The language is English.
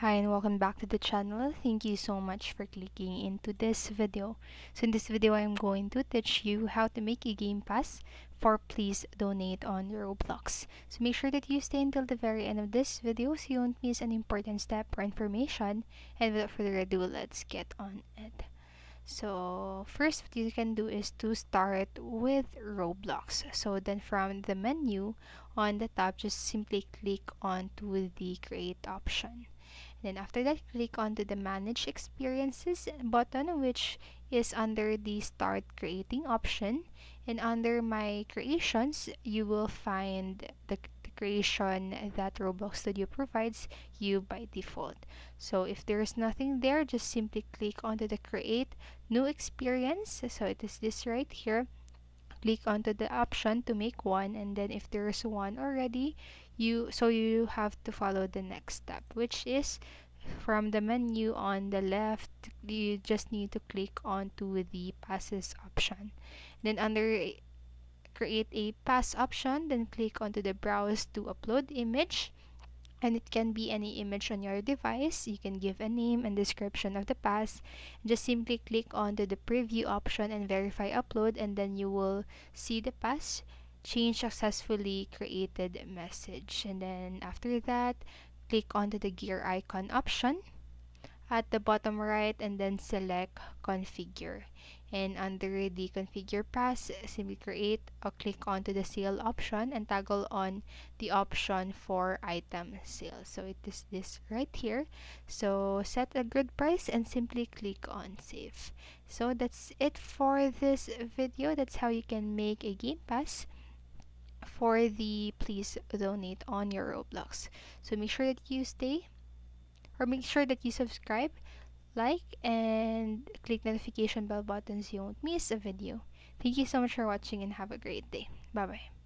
Hi and welcome back to the channel. Thank you so much for clicking into this video. So in this video, I'm going to teach you how to make a game pass for Please Donate on Roblox. So make sure that you stay until the very end of this video so you won't miss an important step or information. And without further ado, let's get on it. So first what you can do is to start with Roblox. So then from the menu on the top, just simply click onto the create option. Then after that, click onto the Manage Experiences button, which is under the Start Creating option. And under My Creations, you will find the creation that Roblox Studio provides you by default. So if there's nothing there, just simply click onto the Create New Experience. So it is this right here. Click onto the option to make one, and then if there's one already, you have to follow the next step, which is from the menu on the left. You just need to click onto the passes option. Then under create a pass option, then click onto the browse to upload image, and it can be any image on your device. You can give a name and description of the pass. Just simply click onto the preview option and verify upload, and then you will see the pass change successfully created message. And then after that, click onto the gear icon option at the bottom right, and then select configure. And under the configure pass, simply create or click onto the sale option and toggle on the option for item sale. So it is this right here. So set a good price and simply click on save. So that's it for this video. That's how you can make a game pass for the Please Donate on your Roblox. So make sure that you make sure that you subscribe, like, and click notification bell buttons so you won't miss a video. Thank you so much for watching and have a great day. Bye bye.